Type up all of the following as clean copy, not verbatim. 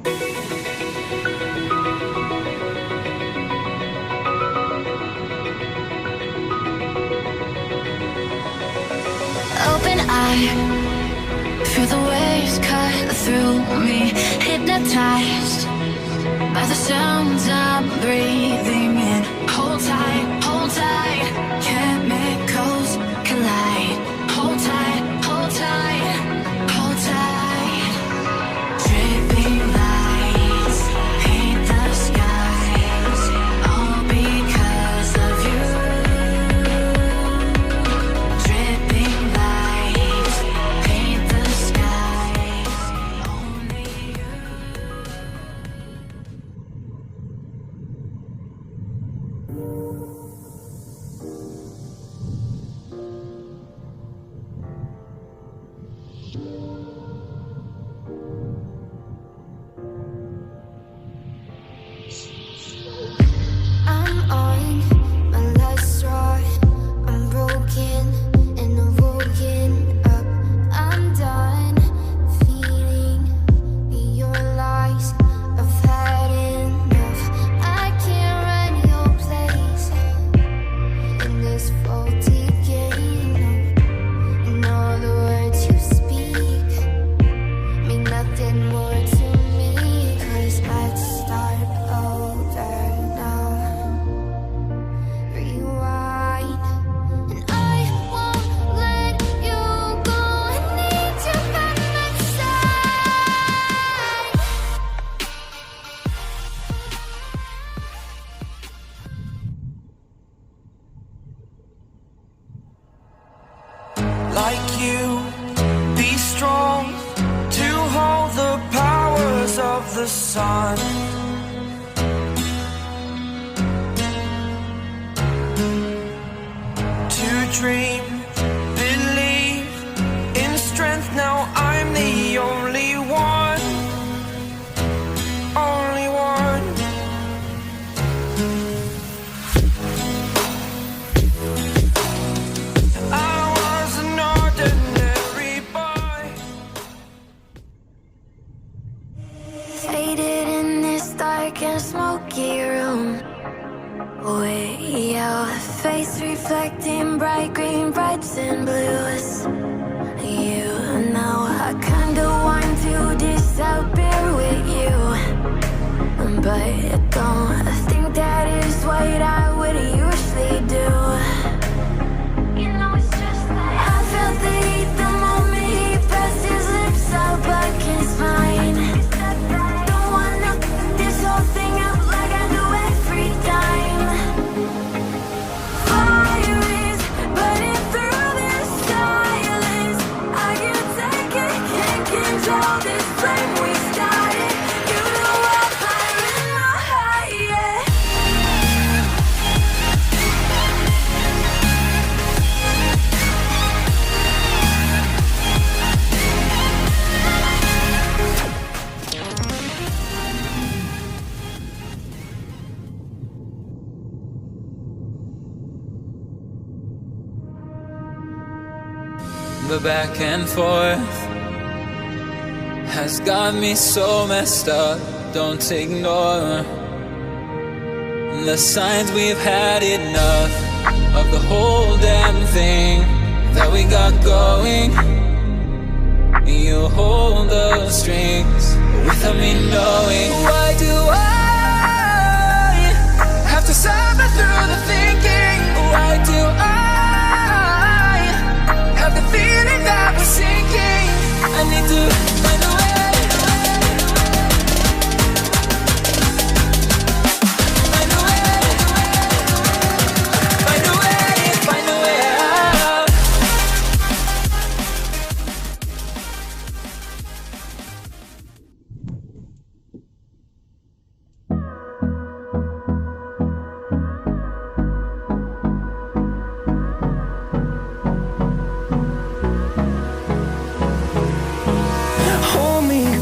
Open eye, feel the waves cut through me, hypnotized by the sounds I'm breathing in. Hold tight, chemicals collide. Hold tight, hold tight, hold tight. Dripping lights paint the skies, all because of you. Dripping lights paint the skies, only you. I'm on my last straw. I'm broken and I'm woken up. I'm done feeling your lies. I've had enough. I can't run your place in this faulty game. And all the words you speak mean nothing more to me. 'Cause let's start over now. Rewind, and I won't let you go. I need you by my side. Like you, be strong to hold the powers of the sun. To dream, believe in strength. Now I'm the only one, only one. I was an ordinary boy. Faded in this dark and smoky room. Way out, face reflecting bright green, brights and blues. You know I kinda want to disappear with you, but I don't think that is what I would usually do. You know it's just that I felt the heat the moment he pressed his lips up against mine. Don't wanna this whole thing up like I do every time. Fire is burning through this silence. I can't take it, can't control this flame we started. You know I'm fire in my heart, yeah. The back and forth has got me so messed up. Don't ignore the signs. We've had enough of the whole damn thing that we got going. You hold the strings without me knowing. Why do I have to suffer through the thinking? Why do I have the feeling that we're sinking? I need to find a way. Find a way. Find a way. Find a way out.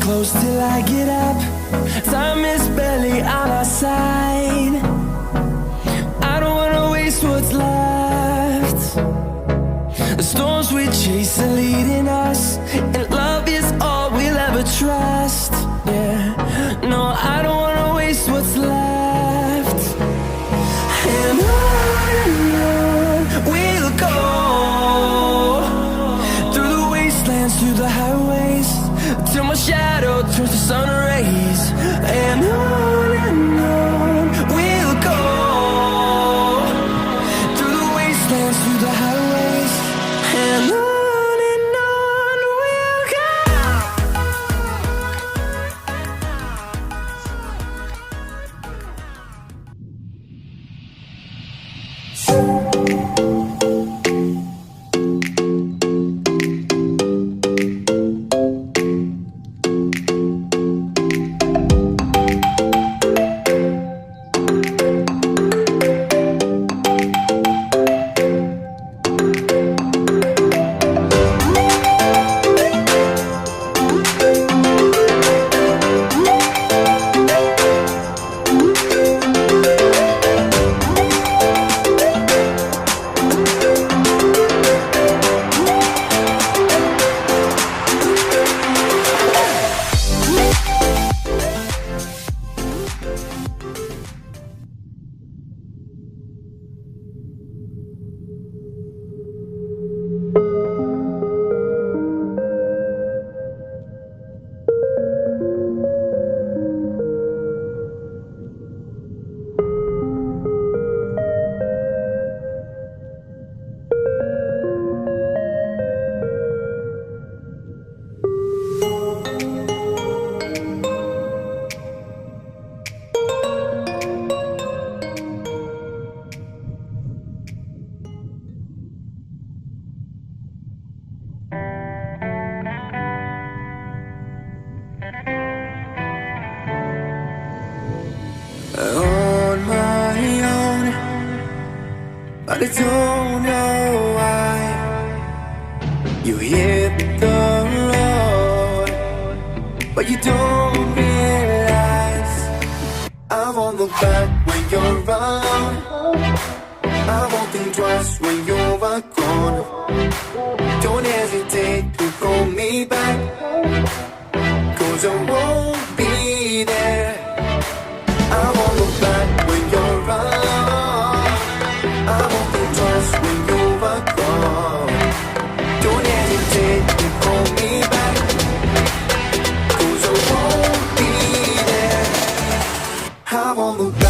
Close till I get up. Time is barely on our side. I don't wanna waste what's left. The storms we chase are leading us, and love is all we'll ever trust. Yeah, but I don't know why. You hit the road, but you don't realize I won't look back when you're around. I won't think twice when you're gone. Don't hesitate to call me back, 'cause I won't be there. I won't look back when you're around. I won't think twice when you're gone. Don't hesitate to call me back, 'cause I won't be there. I won't look back.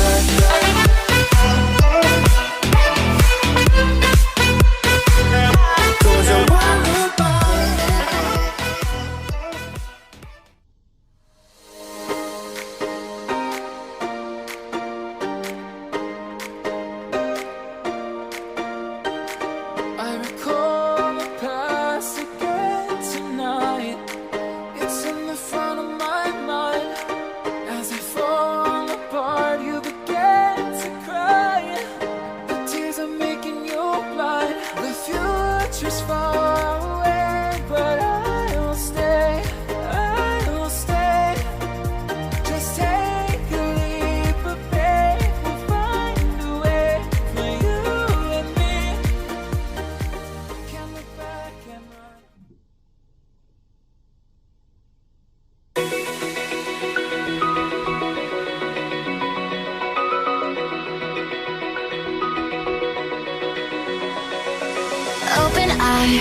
Open eye,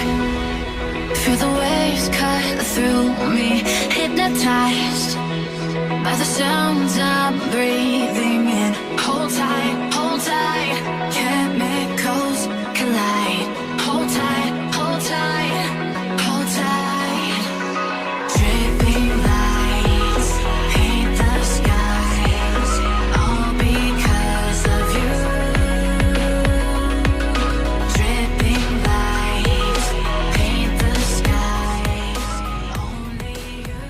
feel the waves cut through me, hypnotized by the sounds I'm breathing in. Hold tight, chemicals collide. Hold tight, hold tight, hold tight. Dripping lights paint the skies, all because of you. Dripping lights paint the skies, only you.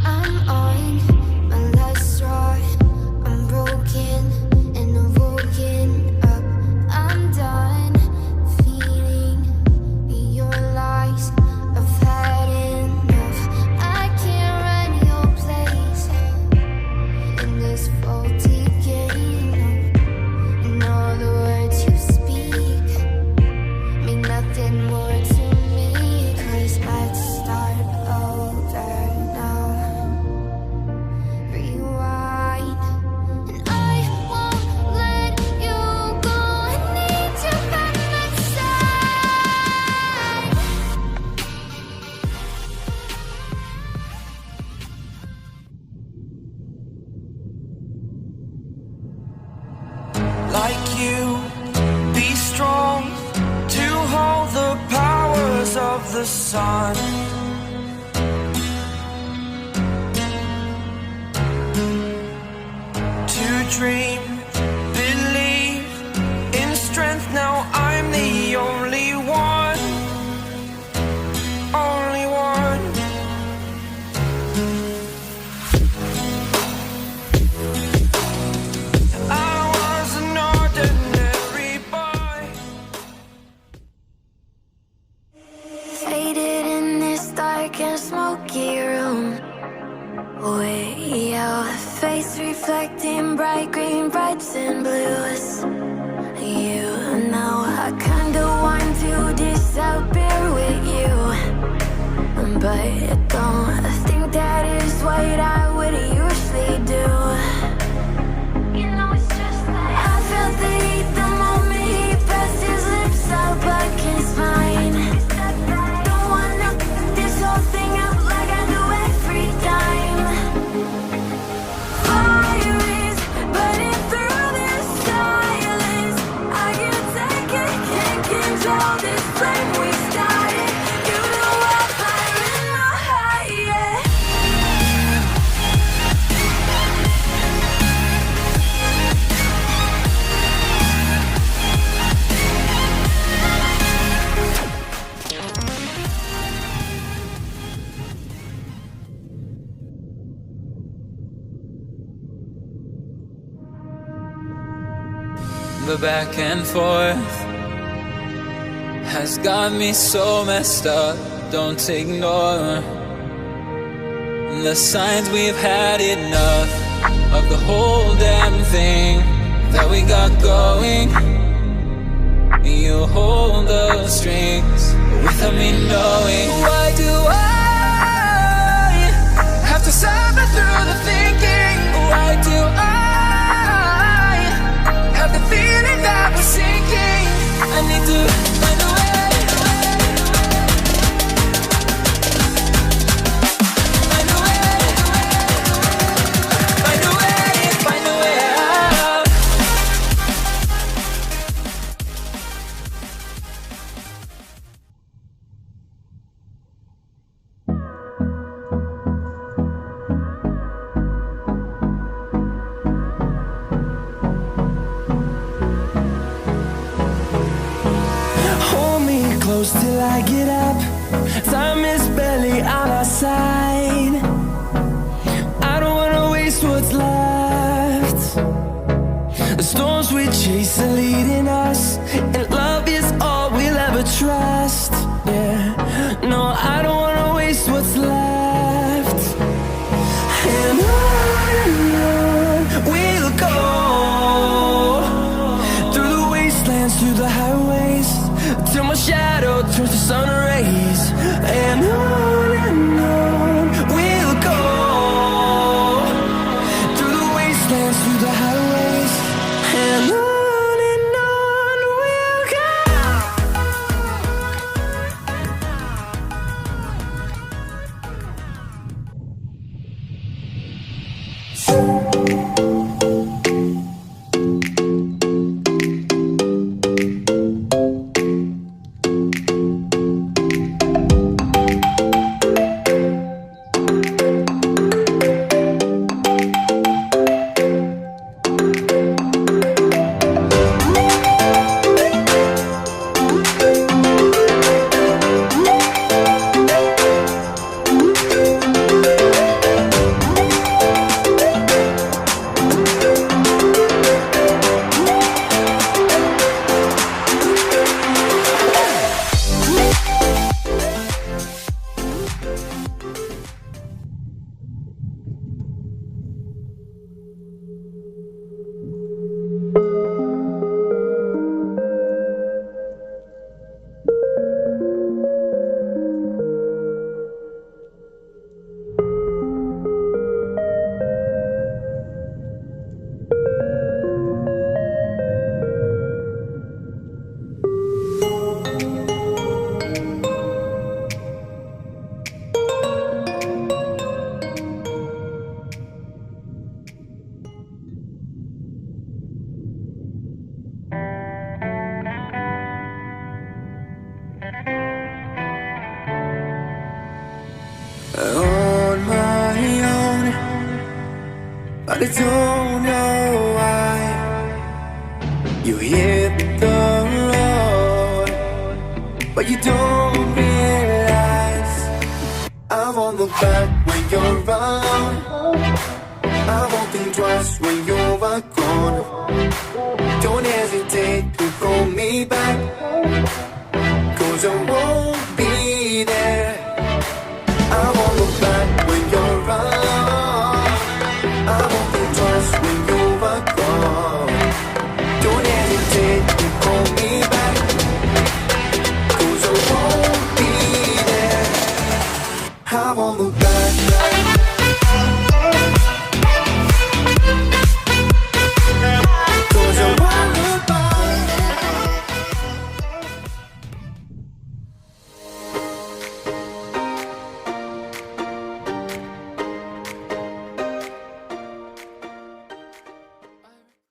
I'm on my last straw. I'm broken and I'm woken up. I'm done feeding your lies. I've had enough. I can't run your place in this faulty game. And all the words you speak mean nothing more to me. 'Cause I'd start over now. Rewind, and I won't let you go. I need you by my side. Like you, be strong to hold the powers of the sun. To dream, believe in strength. Now I'm the only one, only one. I was an ordinary boy. Faded in this dark and smoky room. Way out, face reflecting bright green, brights and blues. You know I kinda want to disappear with you, but I don't think that is what I would usually do. You know it's just like I felt the heat the moment he pressed his lips up against mine. Don't wanna put this whole thing out like I do every time. Fire is burning through this silence. I can't take it, can't control this flame we started. You know I'll fire in my heart, yeah. The back and forth has got me so messed up. Don't ignore the signs. We've had enough of the whole damn thing that we got going. You hold the strings without me knowing. Why do I have to suffer through the thinking? Why do I have the feeling that we're sinking? I need to find a way. Find a way. Find a way. Find a way out. Hold me close till I get up. Time is barely on our side. I don't wanna waste what's left. The storms we chase are leading us, and love is all we'll ever trust. Yeah, no, I don't wanna waste what's left. And on we'll go, through the wastelands, through the highways, till my shadow turns to sun rays. And on we'll go, through the wastelands, through the highways, and on we'll go. On my own, but I don't know why. You hit the road, but you don't realize I won't look back when you're around. I won't think twice when you're gone. Don't hesitate to call me back, 'cause I won't